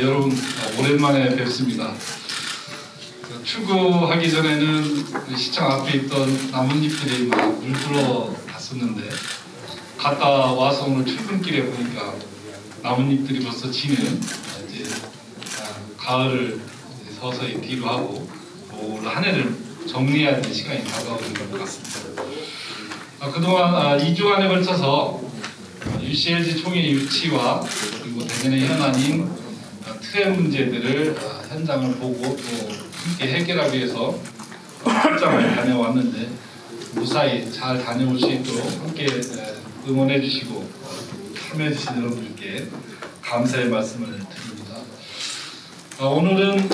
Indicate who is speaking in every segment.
Speaker 1: 여러분 오랜만에 뵙습니다. 출구하기 전에는 시청 앞에 있던 나뭇잎들이 막 물들어 갔었는데 갔다 와서 오늘 출근길에 보니까 나뭇잎들이 벌써 지는 이제 가을을 이제 서서히 뒤로 하고 올 한 해를 정리해야 되는 시간이 다가오는 것 같습니다. 그동안 2주간에 걸쳐서 UCLG 총회 유치와 그리고 대전의 현안인 트랩 문제들을 현장을 보고 또 함께 해결하기 위해서 출장을 다녀왔는데 무사히 잘 다녀올 수 있도록 함께 응원해 주시고 참여해 주신 여러분들께 감사의 말씀을 드립니다. 오늘은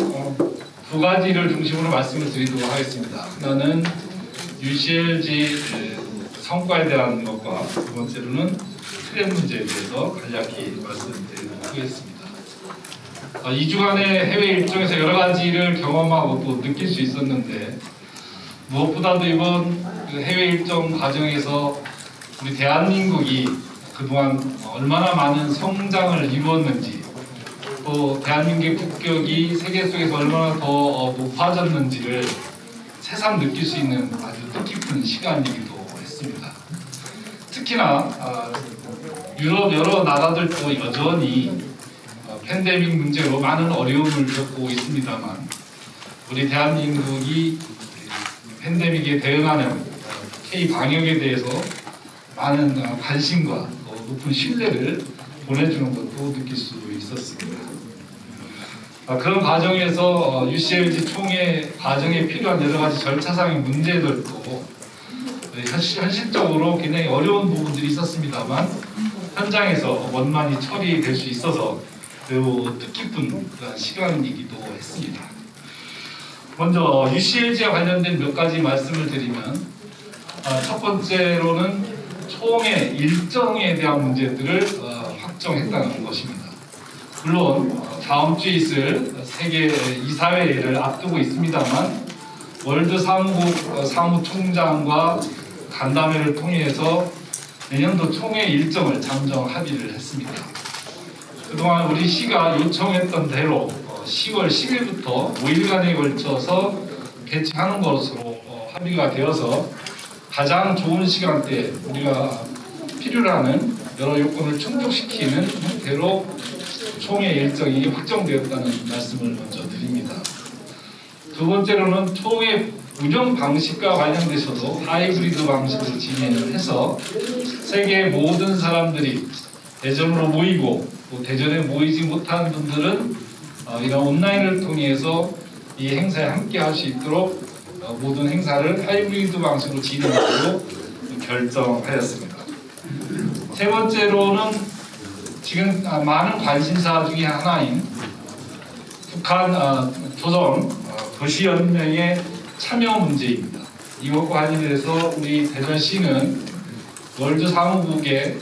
Speaker 1: 두 가지를 중심으로 말씀을 드리도록 하겠습니다. 하나는 UCLG 성과에 대한 것과 두 번째로는 트랩 문제에 대해서 간략히 말씀드리도록 하겠습니다. 2주간의 해외 일정에서 여러 가지를 경험하고 또 느낄 수 있었는데 무엇보다도 이번 해외 일정 과정에서 우리 대한민국이 그동안 얼마나 많은 성장을 이루었는지 또 대한민국의 국격이 세계 속에서 얼마나 더 높아졌는지를 새삼 느낄 수 있는 아주 뜻깊은 시간이기도 했습니다. 특히나 유럽 여러 나라들도 여전히 팬데믹 문제로 많은 어려움을 겪고 있습니다만 우리 대한민국이 팬데믹에 대응하는 K-방역에 대해서 많은 관심과 높은 신뢰를 보내주는 것도 느낄 수 있었습니다. 그런 과정에서 UCLG 총회 과정에 필요한 여러 가지 절차상의 문제들도 현실적으로 굉장히 어려운 부분들이 있었습니다만 현장에서 원만히 처리될 수 있어서 매우 뜻깊은 그런 시간이기도 했습니다. 먼저 UCLG와 관련된 몇 가지 말씀을 드리면 첫 번째로는 총회 일정에 대한 문제들을 확정했다는 것입니다. 물론 다음 주에 있을 세계 이사회를 앞두고 있습니다만 월드 사무국 사무총장과 간담회를 통해서 내년도 총회 일정을 잠정 합의를 했습니다. 그동안 우리 시가 요청했던 대로 10월 10일부터 5일간에 걸쳐서 개최하는 것으로 합의가 되어서 가장 좋은 시간대에 우리가 필요로 하는 여러 요건을 충족시키는 형태로 총회 일정이 확정되었다는 말씀을 먼저 드립니다. 두 번째로는 총회 운영 방식과 관련돼서도 하이브리드 방식으로 진행을 해서 세계의 모든 사람들이 대전으로 모이고 또 대전에 모이지 못한 분들은 이런 온라인을 통해서 이 행사에 함께 할 수 있도록 모든 행사를 하이브리드 방식으로 진행하기로 결정하였습니다. 세 번째로는 지금 많은 관심사 중에 하나인 북한 조선 도시연맹의 참여 문제입니다. 이것과 관련해서 우리 대전시는 월드 사무국에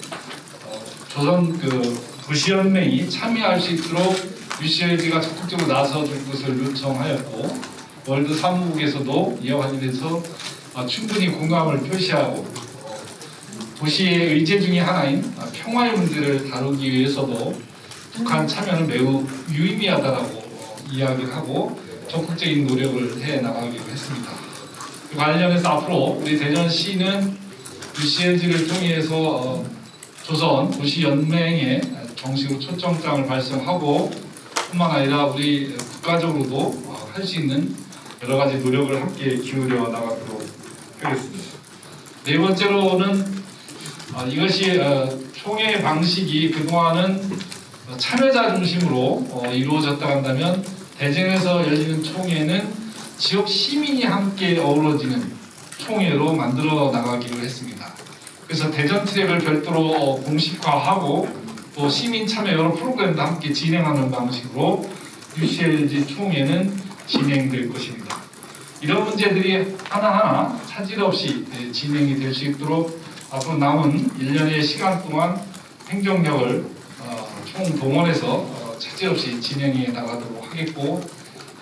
Speaker 1: 조선 도시연맹이 참여할 수 있도록 UCLG가 적극적으로 나서줄 것을 요청하였고 월드 사무국에서도 이와 관련해서 충분히 공감을 표시하고 도시의 의제 중의 하나인 평화의 문제를 다루기 위해서도 북한 참여는 매우 유의미하다고 이야기를 하고 적극적인 노력을 해 나가기로 했습니다. 관련해서 앞으로 우리 대전시는 UCLG를 통해서 조선 도시연맹에 정식으로 초청장을 발송하고 뿐만 아니라 우리 국가적으로도 할 수 있는 여러 가지 노력을 함께 기울여 나가도록 하겠습니다. 네 번째로는 이것이 총회 방식이 그동안은 참여자 중심으로 이루어졌다 한다면 대전에서 열리는 총회는 지역 시민이 함께 어우러지는 총회로 만들어 나가기로 했습니다. 그래서 대전 트랙을 별도로 공식화하고 또 시민 참여 여러 프로그램도 함께 진행하는 방식으로 UCLG 총회는 진행될 것입니다. 이런 문제들이 하나하나 차질 없이 진행이 될 수 있도록 앞으로 남은 1년의 시간 동안 행정력을 총동원해서 차질 없이 진행해 나가도록 하겠고,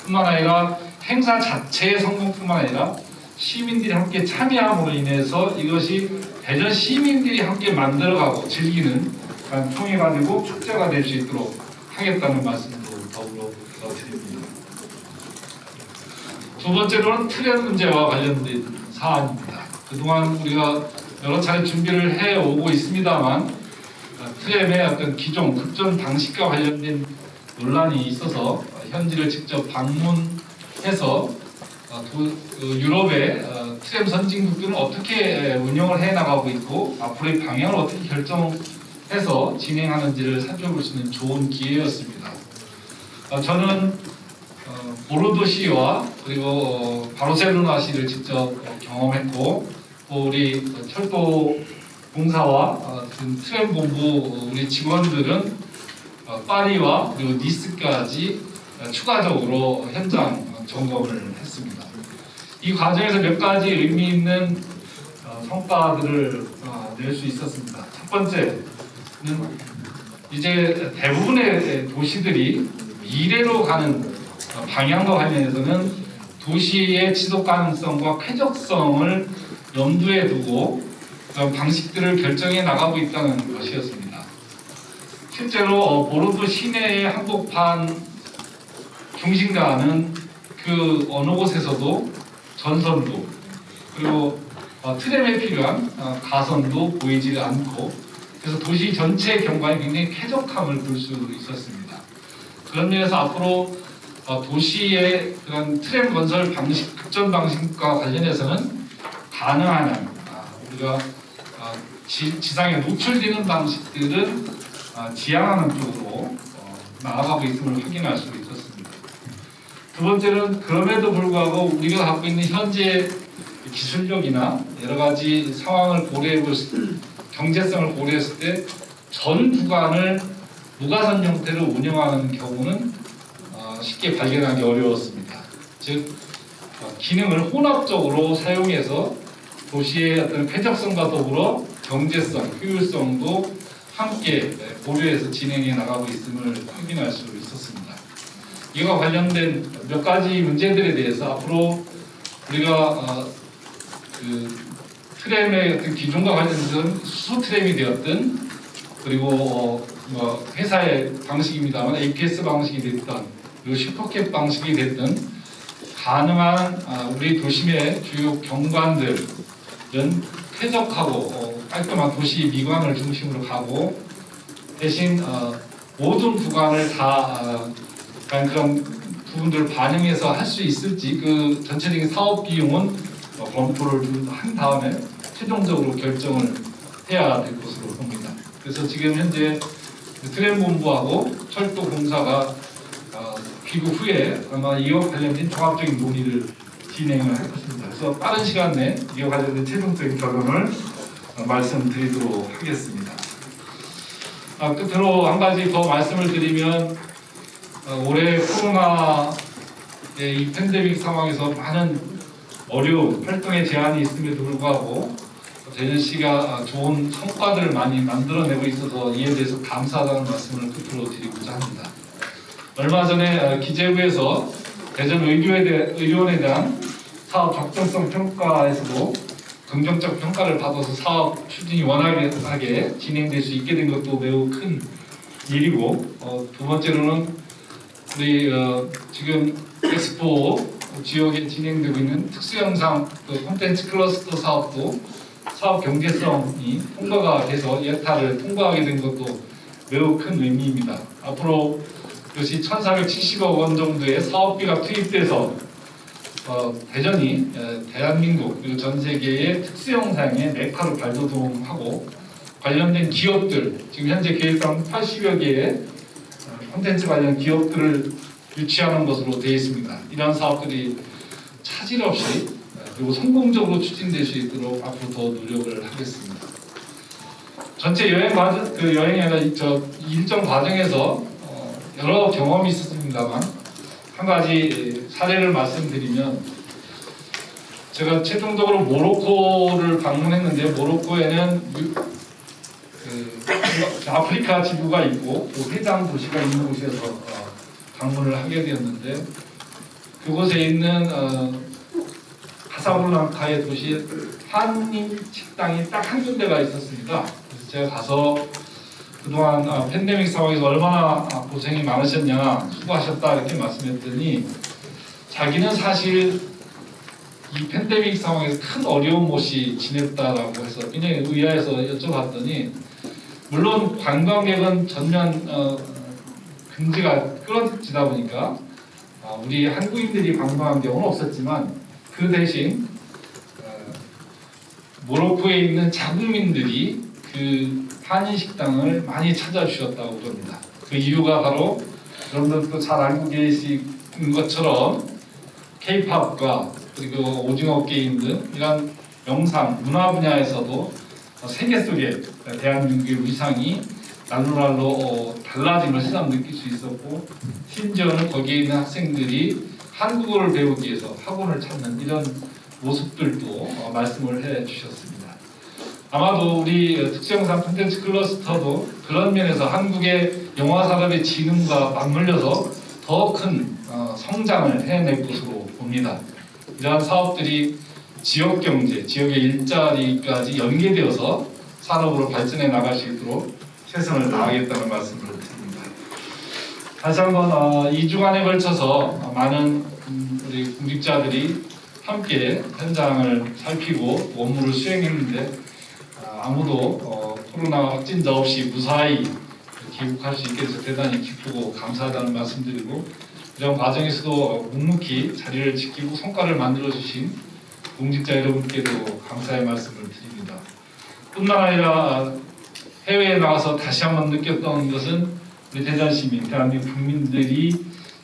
Speaker 1: 뿐만 아니라 행사 자체의 성공뿐만 아니라 시민들이 함께 참여함으로 인해서 이것이 대전 시민들이 함께 만들어가고 즐기는 통해가지고 축제가 될 수 있도록 하겠다는 말씀도 더불어 드립니다. 두 번째로는 트램 문제와 관련된 사안입니다. 그동안 우리가 여러 차례 준비를 해오고 있습니다만 트램의 어떤 기존 급전 방식과 관련된 논란이 있어서 현지를 직접 방문해서 유럽의 트램 선진국들은 어떻게 운영을 해나가고 있고 앞으로의 방향을 어떻게 결정해서 진행하는지를 살펴볼 수 있는 좋은 기회였습니다. 저는 보르도시와 그리고 바르셀로나시를 직접 경험했고, 또 우리 철도 공사와 트램 본부 우리 직원들은 파리와 그리고 니스까지 추가적으로 현장 점검을 했습니다. 이 과정에서 몇 가지 의미 있는 성과들을 낼 수 있었습니다. 첫 번째는 이제 대부분의 도시들이 미래로 가는 방향과 관련해서는 도시의 지속 가능성과 쾌적성을 염두에 두고 그런 방식들을 결정해 나가고 있다는 것이었습니다. 실제로 보르도 시내의 한복판 중심가는 그 어느 곳에서도 전선도 그리고 트램에 필요한 가선도 보이지 않고, 그래서 도시 전체의 경관이 굉장히 쾌적함을 볼 수 있었습니다. 그런 면에서 앞으로 도시의 그런 트램 건설 방식, 급전 방식과 관련해서는 가능한 한 우리가 지상에 노출되는 방식들은 지향하는 쪽으로 나아가고 있음을 확인할 수 있었습니다. 두 번째는 그럼에도 불구하고 우리가 갖고 있는 현재 기술력이나 여러 가지 상황을 고려해볼 경제성을 고려했을 때 전 구간을 무가선 형태로 운영하는 경우는 쉽게 발견하기 어려웠습니다. 즉 기능을 혼합적으로 사용해서 도시의 어떤 쾌적성과 더불어 경제성, 효율성도 함께 고려해서 진행해 나가고 있음을 확인할 수 있었습니다. 이와 관련된 몇 가지 문제들에 대해서 앞으로 우리가 그 트램의 어떤 기존과 관련된 수소 트램이 되었든 그리고 회사의 방식입니다만 APS 방식이 됐든 그리고 슈퍼캡 방식이 됐든 가능한 우리 도심의 주요 경관들은 쾌적하고 깔끔한 도시 미관을 중심으로 가고, 대신 모든 구간을 다 그런 부분들을 반영해서 할 수 있을지 그 전체적인 사업 비용은 검토를 좀 한 다음에 최종적으로 결정을 해야 될 것으로 봅니다. 그래서 지금 현재 트램 본부하고 철도 공사가 귀국 후에 아마 이와 관련된 종합적인 논의를 진행을 할 것입니다. 그래서 빠른 시간 내에 이와 관련된 최종적인 결론을 말씀드리도록 하겠습니다. 끝으로 한 가지 더 말씀을 드리면 올해 코로나의 이 팬데믹 상황에서 많은 어려운 활동의 제한이 있음에도 불구하고 대전시가 좋은 성과들을 많이 만들어내고 있어서 이에 대해서 감사하다는 말씀을 끝으로 드리고자 합니다. 얼마 전에 기재부에서 대전 의료원에 대한 사업 적정성 평가에서도 긍정적 평가를 받아서 사업 추진이 원활하게 진행될 수 있게 된 것도 매우 큰 일이고, 두 번째로는 우리 지금 엑스포 지역에 진행되고 있는 특수영상 콘텐츠 클러스터 사업도 사업 경제성이 통과가 돼서 예타를 통과하게 된 것도 매우 큰 의미입니다. 앞으로 이것이 1,470억 원 정도의 사업비가 투입돼서 대전이 대한민국 그리고 전 세계의 특수영상의 메카로 발돋움하고 관련된 기업들, 지금 현재 계획상 80여 개의 콘텐츠 관련 기업들을 유치하는 것으로 되어 있습니다. 이러한 사업들이 차질 없이 그리고 성공적으로 추진될 수 있도록 앞으로 더 노력을 하겠습니다. 전체 여행이 아니라 일정 과정에서 여러 경험이 있었습니다만 한 가지 사례를 말씀드리면, 제가 최종적으로 모로코를 방문했는데 모로코에는 아프리카 지부가 있고 또 해당 도시가 있는 곳에서 방문을 하게 되었는데 그곳에 있는 카사블랑카의 도시 한인 식당이 딱 한 군데가 있었습니다. 그래서 제가 가서 그동안 팬데믹 상황에서 얼마나 고생이 많으셨냐, 수고하셨다 이렇게 말씀했더니 자기는 사실 이 팬데믹 상황에서 큰 어려움 없이 지냈다라고 해서 굉장히 의아해서 여쭤봤더니 물론 관광객은 전면 금지가 끊어지다 보니까 우리 한국인들이 관광한 경우는 없었지만 그 대신 모로코에 있는 자국민들이 그 한인 식당을 많이 찾아주셨다고 그럽니다. 그 이유가 바로 여러분들도 잘 알고 계신 것처럼 K-팝과 그리고 오징어 게임 등 이런 영상, 문화 분야에서도 세계 속에 대한민국의 위상이 날로날로 달라짐을 새삼 느낄 수 있었고 심지어는 거기에 있는 학생들이 한국어를 배우기 위해서 학원을 찾는 이런 모습들도 말씀을 해주셨습니다. 아마도 우리 특수영상 콘텐츠 클러스터도 그런 면에서 한국의 영화 산업의 진흥과 맞물려서 더 큰 성장을 해낼 것으로 봅니다. 이러한 사업들이 지역 경제, 지역의 일자리까지 연계되어서 산업으로 발전해 나갈 수 있도록 최선을 다하겠다는 말씀을 드립니다. 다시 한번 2주간에 걸쳐서 많은 우리 공직자들이 함께 현장을 살피고 업무를 수행했는데 아무도 코로나 확진자 없이 무사히 귀국할 수 있게 돼서 대단히 기쁘고 감사하다는 말씀드리고 이런 과정에서도 묵묵히 자리를 지키고 성과를 만들어 주신 공직자 여러분께도 감사의 말씀을 드립니다. 뿐만 아니라 해외에 나가서 다시 한번 느꼈던 것은 우리 대전 시민, 대한민국 국민들이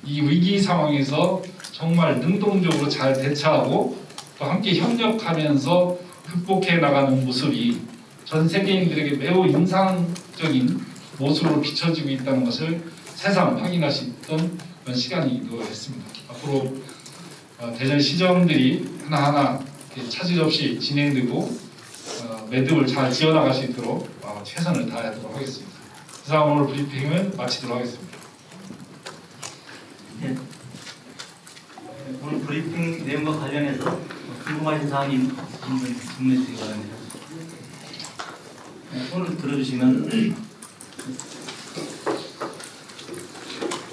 Speaker 1: 이 위기 상황에서 정말 능동적으로 잘 대처하고 또 함께 협력하면서 극복해 나가는 모습이 전 세계인들에게 매우 인상적인 모습으로 비춰지고 있다는 것을 새삼 확인할 수 있던 그런 시간이기도 했습니다. 앞으로 대전 시정들이 하나하나 차질 없이 진행되고 매듭을 잘 지어나갈 수 있도록 최선을 다하도록 하겠습니다. 이상 오늘 브리핑을 마치도록 하겠습니다.
Speaker 2: 네. 오늘 브리핑 내용과 관련해서 궁금하신 사항이 있는 분 질문해 주시기 바랍니다. 손을 들어주시면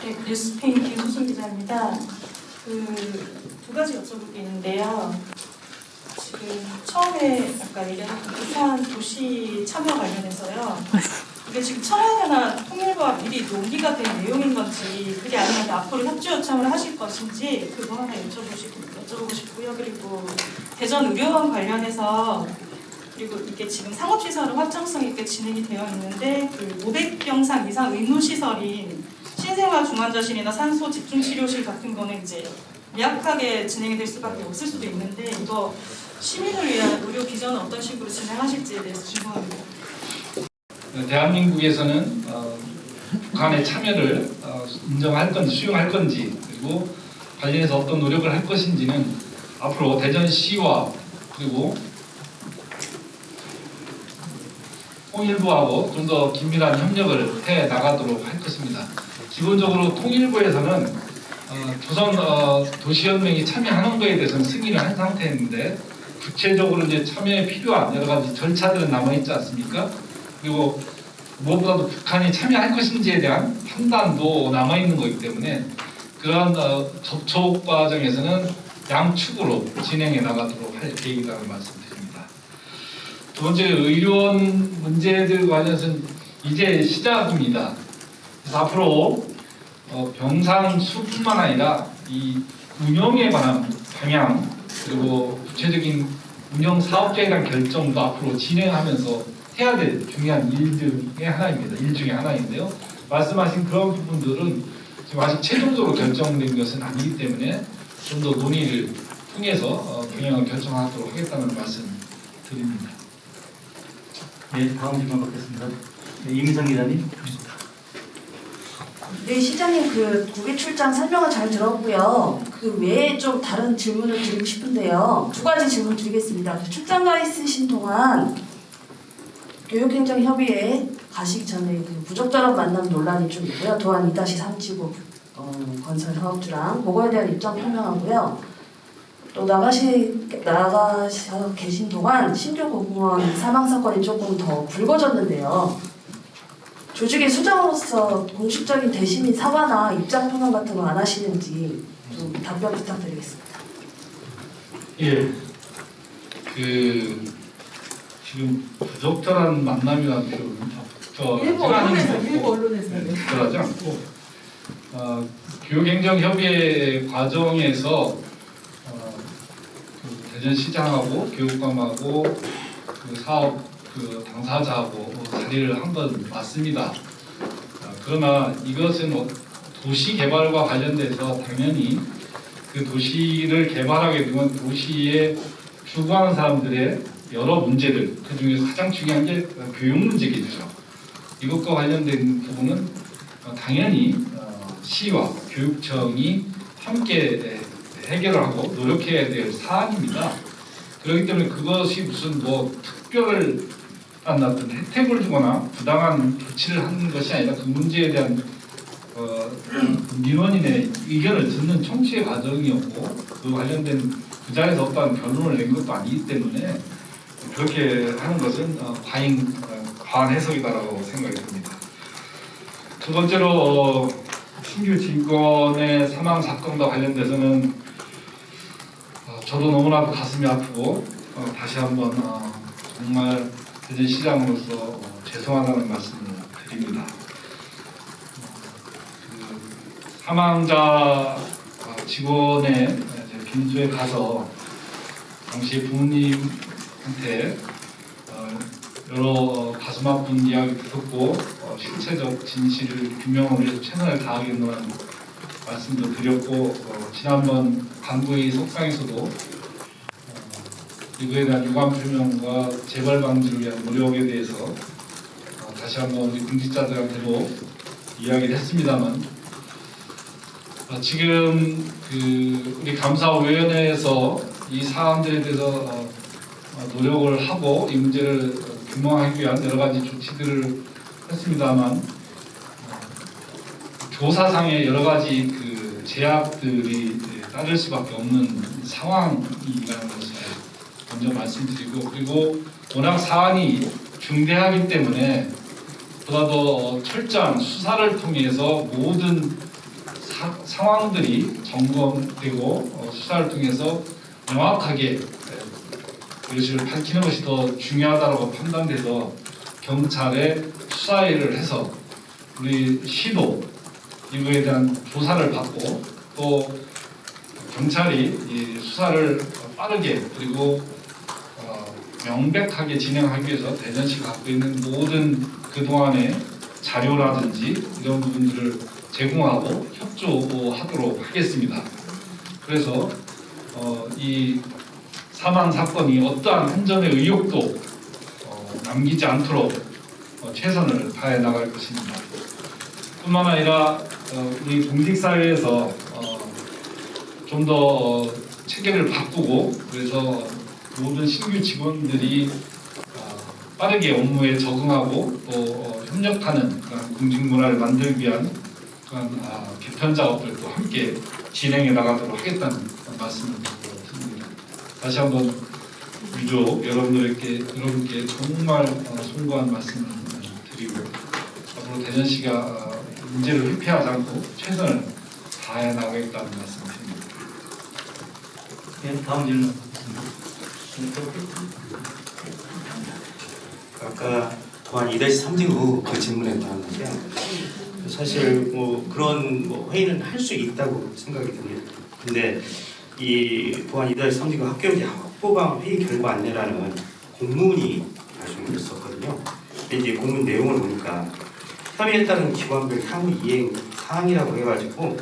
Speaker 3: 네, 뉴스페인 김수순 기자입니다. 두 가지 여쭤볼 게 있는데요. 지금 처음에 아까 얘기한 부산 도시 참여 관련해서요. 이게 지금 청와대나 통일부와 미리 논의가 된 내용인 건지 그게 아니면 앞으로 협조 요청을 하실 것인지 그거 하나 여쭤보고 싶고요. 그리고 대전 의료원 관련해서 그리고 이게 지금 상업시설은 확장성 있게 진행이 되어 있는데 500병상 이상 의무시설인 신생아 중환자실이나 산소 집중치료실 같은 거는 이제 미약하게 진행이 될 수밖에 없을 수도 있는데 이거 시민을 위한 의료 비전은 어떤 식으로 진행하실지에 대해서 궁금합니다.
Speaker 1: 대한민국에서는 북한의 참여를 인정할 건지 수용할 건지 그리고 관련해서 어떤 노력을 할 것인지는 앞으로 대전시와 그리고 통일부하고 좀 더 긴밀한 협력을 해 나가도록 할 것입니다. 기본적으로 통일부에서는 조선 도시연맹이 참여하는 것에 대해서는 승인을 한 상태인데 구체적으로 이제 참여에 필요한 여러 가지 절차들은 남아 있지 않습니까? 그리고 무엇보다도 북한이 참여할 것인지에 대한 판단도 남아 있는 거기 때문에 그런 접촉 과정에서는 양축으로 진행해 나가도록 할 계획이라는 말씀드립니다. 두 번째 의료원 문제들 관련해서는 이제 시작입니다. 그래서 앞으로 병상 수뿐만 아니라 이 운영에 관한 방향 그리고 구체적인 운영 사업자에 대한 결정도 앞으로 진행하면서 해야 될 중요한 일 중에 하나인데요. 말씀하신 그런 부분들은 지금 아직 최종적으로 결정된 것은 아니기 때문에 좀 더 논의를 통해서 방향을 결정하도록 하겠다는 말씀 드립니다.
Speaker 2: 네, 다음 질문 받겠습니다. 네, 이민성 기자님.
Speaker 4: 네, 시장님 국외 출장 설명을 잘 들었고요. 그 외에 좀 다른 질문을 드리고 싶은데요. 두 가지 질문 드리겠습니다. 출장 가 있으신 동안 교육행정협의회에 가시기 전에 그 부적절한 만남 논란이 좀 있고요. 또한 2-3지구 건설 사업주랑 그거에 대한 입장 표명하고요. 또 나가셔 계신 동안 신규 공무원 사망 사건이 조금 더 불거졌는데요. 조직의 수장으로서 공식적인 대시민 사과나 입장 표명 같은 거 안 하시는지 좀 답변 부탁드리겠습니다.
Speaker 1: 예. 지금 부적절한 만남이라는 표현은
Speaker 3: 일부 언론에서요.
Speaker 1: 적절하지 않고 교육행정협의회 과정에서 그 대전시장하고 교육감하고 그 사업 당사자하고 자리를 한 건 맞습니다. 그러나 이것은 도시 개발과 관련돼서 당연히 그 도시를 개발하게 되면 도시에 추구하는 사람들의 여러 문제들, 그 중에서 가장 중요한 게 교육 문제겠죠. 이것과 관련된 부분은 당연히 시와 교육청이 함께 해결을 하고 노력해야 될 사안입니다. 그렇기 때문에 그것이 무슨 특별한 어떤 혜택을 주거나 부당한 조치를 하는 것이 아니라 그 문제에 대한 민원인의 의견을 듣는 청취의 과정이었고 그 관련된 그 자리에서 어떠한 결론을 낸 것도 아니기 때문에 그렇게 하는 것은 과한 해석이다라고 생각이 듭니다. 두 번째로 신규 직원의 사망 사건과 관련돼서는 저도 너무나도 가슴이 아프고 다시 한번 정말 대전시장으로서 죄송하다는 말씀을 드립니다. 사망자 직원의 빈소에 가서 당시 부모님한테 여러 가슴 아픈 이야기 듣고 실체적 진실을 규명을 위해서 최선을 다하겠노라는 말씀도 드렸고 지난번 간부의 석상에서도 이거에 대한 유감 표명과 재발 방지를 위한 노력에 대해서 다시 한번 우리 공직자들한테도 이야기를 했습니다만 지금 우리 감사위원회에서 이 사안들에 대해서 노력을 하고 이 문제를 규명하기 위한 여러 가지 조치들을 했습니다만 조사상의 여러 가지 제약들이 따를 수밖에 없는 상황이라는 것을 먼저 말씀드리고 그리고 워낙 사안이 중대하기 때문에 보다 더 철저한 수사를 통해서 모든 상황들이 점검되고 수사를 통해서 명확하게 이것을 밝히는 것이 더 중요하다고 판단돼서 경찰에 수사를 해서 우리 시도 이거에 대한 조사를 받고 또 경찰이 이 수사를 빠르게 그리고 명백하게 진행하기 위해서 대전시가 갖고 있는 모든 그동안의 자료라든지 이런 부분들을 제공하고 협조하도록 하겠습니다. 그래서 이 사망 사건이 어떠한 한 점의 의혹도 남기지 않도록 최선을 다해 나갈 것입니다. 뿐만 아니라 우리 공직사회에서 좀 더 체계를 바꾸고 그래서 모든 신규 직원들이 빠르게 업무에 적응하고 또 협력하는 그런 공직 문화를 만들기 위한 그런 개편 작업들도 함께 진행해 나가도록 하겠다는 말씀을 드립니다. 다시 한번 유족 여러분께 정말 송구한 말씀을 드리고 앞으로 대전시가 문제를 회피하지 않고 최선을 다해 나가겠다는 말씀을 드립니다.
Speaker 2: 네, 다음 질문.
Speaker 5: 아까 보안 2-3지구 그 질문에 관한데요. 사실 그런 회의는 할 수 있다고 생각이 듭니다. 근데 이 보안 2-3지구 합격자 확보방 회의 결과 안내라는 공문이 발송됐었거든요. 근데 이제 공문 내용을 보니까 협의에 따른 기관별 향후 이행 사항이라고 해가지고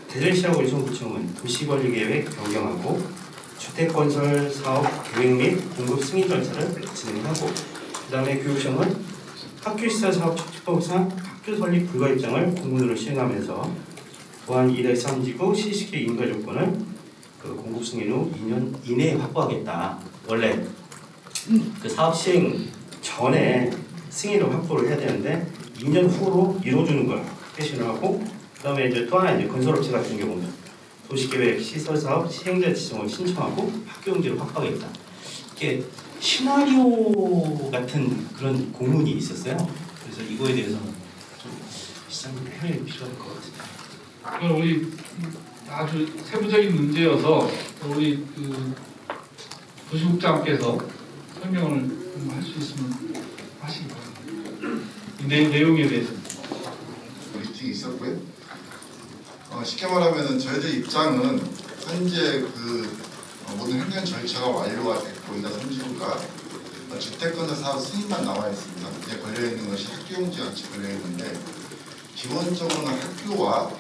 Speaker 5: 대전시하고 일송구청은 도시관리계획 변경하고 주택건설 사업 계획 및 공급 승인 절차를 진행하고 그 다음에 교육청은 학교시설 사업 촉진법상 학교 설립 불가 입장을 공문으로 시행하면서 보안 2-3지구 시식의 인가 조건을 공급 승인 후 2년 이내에 확보하겠다. 원래 그 사업 시행 전에 승인을 확보를 해야 되는데 2년 후로 이뤄주는 걸 회신을 하고, 그다음에 이제 또 하나 이제 건설업체 같은 경우는 도시계획 시설사업 시행자 지정을 신청하고 학교용지를 확보하겠다. 이게 시나리오 같은 그런 공문이 있었어요. 그래서 이거에 대해서는 좀 시장님 해명이 필요할 것 같아요.
Speaker 1: 그건 우리 아주 세부적인 문제여서 우리 그 도시국장께서 설명을 좀 할 수 있으면 하시기 바랍니다. 이 내용에 대해서.
Speaker 6: 미팅이 있었고요. 쉽게 말하면은 저희들 입장은 현재 모든 행정 절차가 완료가 됐고 이다 30일까 주택건설 사업 승인만 나와 있습니다. 이제 걸려 있는 것이 학교용지 같이 걸려 있는데 기본적으로는 학교와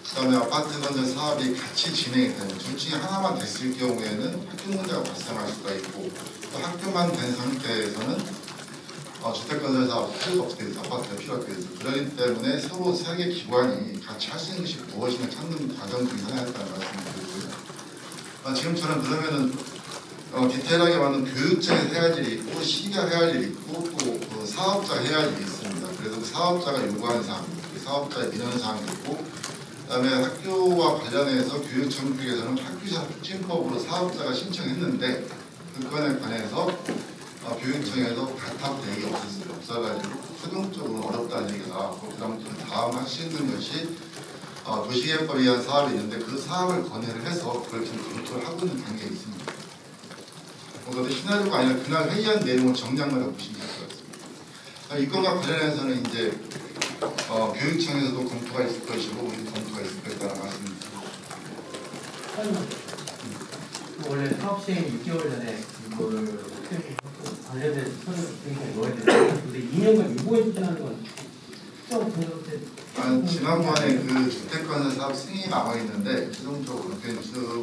Speaker 6: 그다음에 아파트 건설 사업이 같이 진행이 되는 둘 중에 하나만 됐을 경우에는 학교 문제가 발생할 수가 있고 또 학교만 된 상태에서는 주택건설 사업 필요가 없게 돼서 아파트가 필요하게 돼서 그렇기 때문에 서로 세 개 기관이 같이 할 수 있는 것이 무엇인가 찾는 과정 중에 하나였다는 말씀을 드리고요. 지금처럼 그러면은 디테일하게 말하면 교육청에서 해야 할 일이 있고 시가 해야 할 일이 있고 또 그 사업자가 해야 할 일이 있습니다. 그래서 그 사업자가 요구하는 사항, 그 사업자의 민원 사항이 있고 그다음에 학교와 관련해서 교육청 쪽에서는 학교사 촉진법으로 사업자가 신청했는데 그 건에 관해서 교육청에서 가탑 대행이 없어가지고 최종적으로 어렵다는 얘기가 나왔고 다음 할 수 있는 것이 도시계획법에 의한 사업이 있는데 그 사업을 건의를 해서 그걸 지금 검토를 하고 있는 단계에 있습니다. 그것도 시나리오가 아니라 그날 회의한 내용을 정리한다고 보시면 될 것 같습니다. 이 건과 관련해서는 이제 교육청에서도 검토가 있을 것이고 우리도 검토가 있을 것이라는 말씀입니다.
Speaker 2: 원래 사업 시행 6개월 전에 이거를 관련된 서류 굉장히 넣어야 되는데 근데 2년간 유보해 주시는 건 특정 공동체
Speaker 6: 지난번에 그 주택건설 사업 승인이 남아 있는데 최종적으로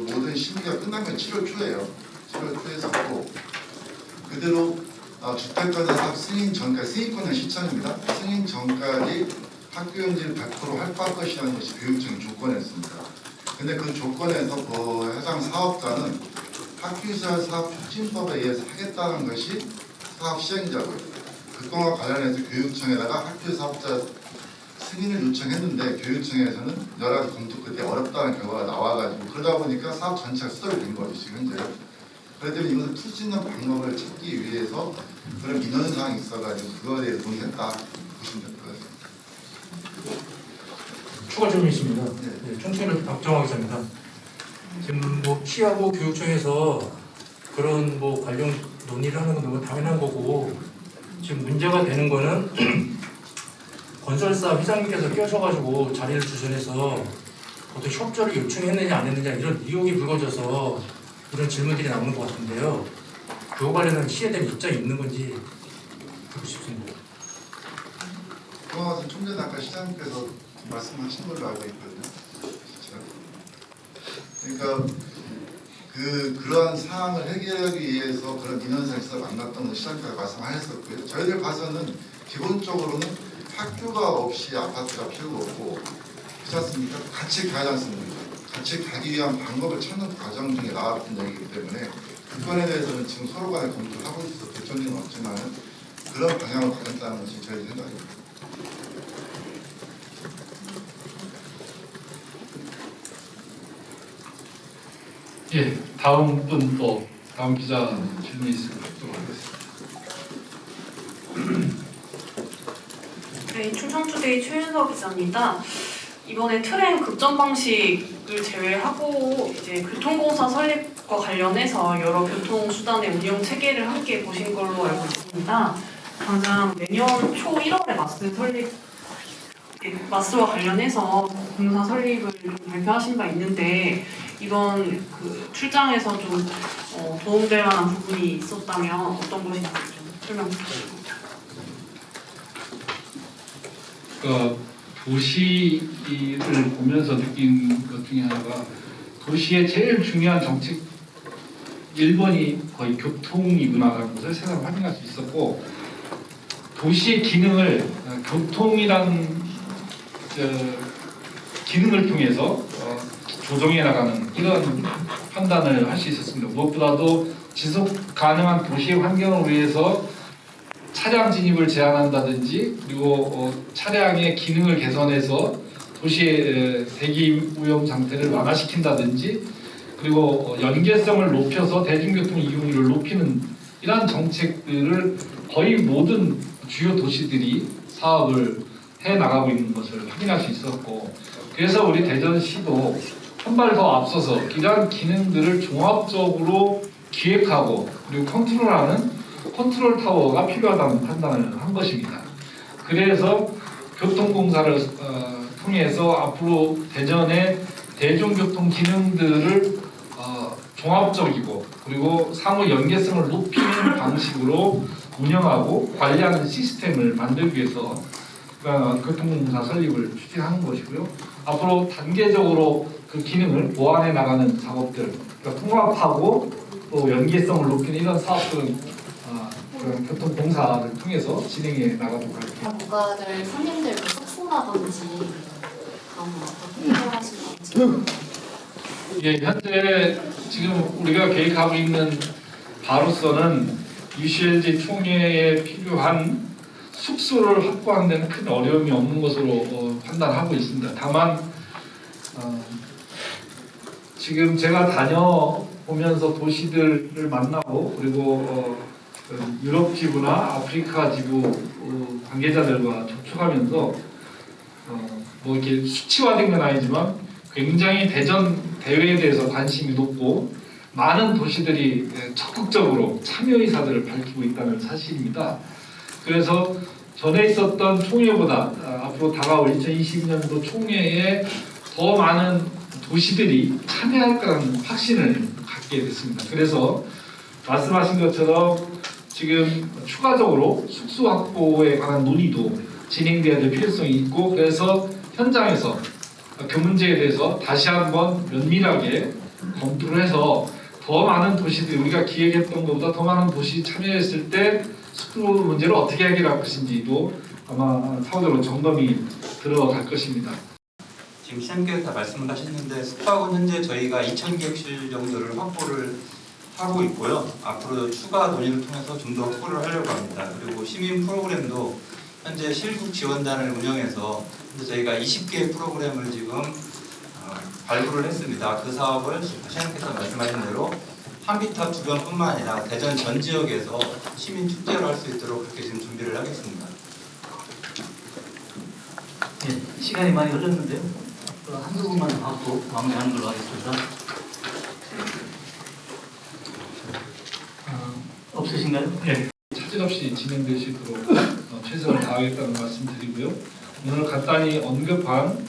Speaker 6: 모든 심의가 끝나면 7월 초예요. 7월 초에 썼고 그대로 주택건설 사업 승인 전까지 승인권은 시청입니다. 승인 전까지 학교용지를 100% 할부할 것이라는 것이 교육청의 조건이었습니다. 근데 그 조건에서 그 해당 사업자는 학교시설 사업 촉진법에 의해서 하겠다는 것이 사업 시행자고요. 그 건과 관련해서 교육청에다가 학교 사업자 승인을 요청했는데 교육청에서는 여러 가지 검토 끝에 어렵다는 결과가 나와가지고 그러다 보니까 사업 전체가 수설이 된 거죠 지금 현재. 그렇기 때문에 이것을 풀 수 있는 방법을 찾기 위해서 그런 민원 사항이 있어가지고 그거에 대해서 동의했다 보시면 될 것 같습니다.
Speaker 7: 추가 질문이 있습니다. 네, 총체를 박정화 기자입니다. 지금 뭐 시하고 교육청에서 그런 뭐 관련 논의를 하는 건 너무 당연한 거고 지금 문제가 되는 거는 건설사 회장님께서 끼어셔가지고 자리를 주선해서 어떻게 협조를 요청했느냐 안 했느냐 이런 의혹이 불거져서 이런 질문들이 나오는 것 같은데요. 그거 관련한 시에 대한 입장이 있는 건지 듣고 싶습니다.
Speaker 6: 그와 같은 총재는 아까 시장님께서 말씀하신 걸로 알고 있거든요. 그러니까 그러한 사항을 해결하기 위해서 그런 민원사에서 만났던 건 시장님께서 말씀하셨었고요. 저희들 봐서는 기본적으로는 학교가 없이 아파트가 필요가 없고 그렇지 않습니까? 같이 가지 않습니까? 같이 가기 위한 방법을 찾는 과정 중에 나왔던 얘기이기 때문에 그 건에 대해서는 지금 서로 간에 검토를 하고 있어서 결정은 없지만 그런 방향으로 가겠다는 것이 저희 생각입니다.
Speaker 1: 예, 다음 분 또 다음 기자 질문 있으면 받도록 하겠습니다.
Speaker 8: 네, 충청투데이 최윤서 기자입니다. 이번에 트램 급전 방식을 제외하고 이제 교통공사 설립과 관련해서 여러 교통수단의 운영 체계를 함께 보신 걸로 알고 있습니다. 당장 내년 초 1월에 마스와 관련해서 공사 설립을 좀 발표하신 바 있는데 이번 그 출장에서 좀 도움될 만한 부분이 있었다면 어떤 것인지 좀 설명 부탁드립니다.
Speaker 1: 그러니까 도시를 보면서 느낀 것 중에 하나가 도시의 제일 중요한 정책 1번이 거의 교통이구나라는 것을 세상을 확인할 수 있었고 도시의 기능을 교통이라는 기능을 통해서 조정해 나가는 이런 판단을 할 수 있었습니다. 무엇보다도 지속 가능한 도시 환경을 위해서 차량 진입을 제한한다든지 그리고 차량의 기능을 개선해서 도시의 대기 오염 상태를 완화시킨다든지 그리고 연계성을 높여서 대중교통 이용률을 높이는 이러한 정책들을 거의 모든 주요 도시들이 사업을 해 나가고 있는 것을 확인할 수 있었고 그래서 우리 대전시도 한 발 더 앞서서 이러한 기능들을 종합적으로 기획하고 그리고 컨트롤하는 컨트롤 타워가 필요하다는 판단을 한 것입니다. 그래서 교통공사를 통해서 앞으로 대전의 대중교통 기능들을 종합적이고 그리고 상호 연계성을 높이는 방식으로 운영하고 관리하는 시스템을 만들기 위해서 교통공사 설립을 추진하는 것이고요. 앞으로 단계적으로 그 기능을 보완해 나가는 작업들, 그러니까 통합하고 또 연계성을 높이는 이런 사업들은 그런 교통공사를 통해서 진행해 나가도록 할게요.
Speaker 9: 고가들 손님들 숙소라든지 그런 거 어떻게 해결하실 건지.
Speaker 1: 예, 현재 지금 우리가 계획하고 있는 바로서는 UCLG 총회에 필요한 숙소를 확보하는 데는 큰 어려움이 없는 것으로 판단하고 있습니다. 다만 지금 제가 다녀보면서 도시들을 만나고 그리고 유럽 지부나 아프리카 지부 관계자들과 접촉하면서 뭐 이렇게 수치화된 건 아니지만 굉장히 대전 대회에 대해서 관심이 높고 많은 도시들이 적극적으로 참여 의사들을 밝히고 있다는 사실입니다. 그래서 전에 있었던 총회보다 앞으로 다가올 2022년도 총회에 더 많은 도시들이 참여할 거라는 확신을 갖게 됐습니다. 그래서 말씀하신 것처럼 지금 추가적으로 숙소 확보에 관한 논의도 진행돼야 될 필요성이 있고 그래서 현장에서 그 문제에 대해서 다시 한번 면밀하게 검토를 해서 더 많은 도시들이 우리가 기획했던 것보다 더 많은 도시 참여했을 때 숙소 문제를 어떻게 해결할 것인지도 아마 차후적으로 점검이 들어갈 것입니다.
Speaker 10: 지금 시장님께서 다 말씀을 하셨는데 숙박은 현재 저희가 2,000객실 정도를 확보를 하고 있고요. 앞으로 추가 논의를 통해서 좀 더 확보를 하려고 합니다. 그리고 시민 프로그램도 현재 실국 지원단을 운영해서 저희가 20개의 프로그램을 지금 발굴을 했습니다. 그 사업을 시장님께서 말씀하신 대로 한비탑 주변뿐만 아니라 대전 전 지역에서 시민 축제를 할 수 있도록 그렇게 지금 준비를 하겠습니다.
Speaker 2: 네, 시간이 많이 흘렀는데요. 한두 분만 하고 마무리하는 걸로 하겠습니다. 없으신가요?
Speaker 1: 네. 차질 없이 진행되시도록 최선을 다하겠다는 말씀드리고요. 오늘 간단히 언급한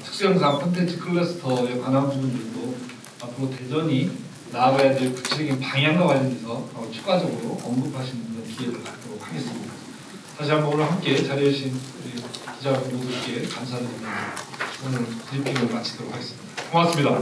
Speaker 1: 특수영상 콘텐츠 클러스터에 관한 부분들도 앞으로 대전이 나아가야 될 구체적인 방향과 관련해서 추가적으로 언급하시는 기회를 갖도록 하겠습니다. 다시 한번 오늘 함께 자리해 주신 우리 기자분 모두께 감사드리며 오늘 브리핑을 마치도록 하겠습니다. 고맙습니다.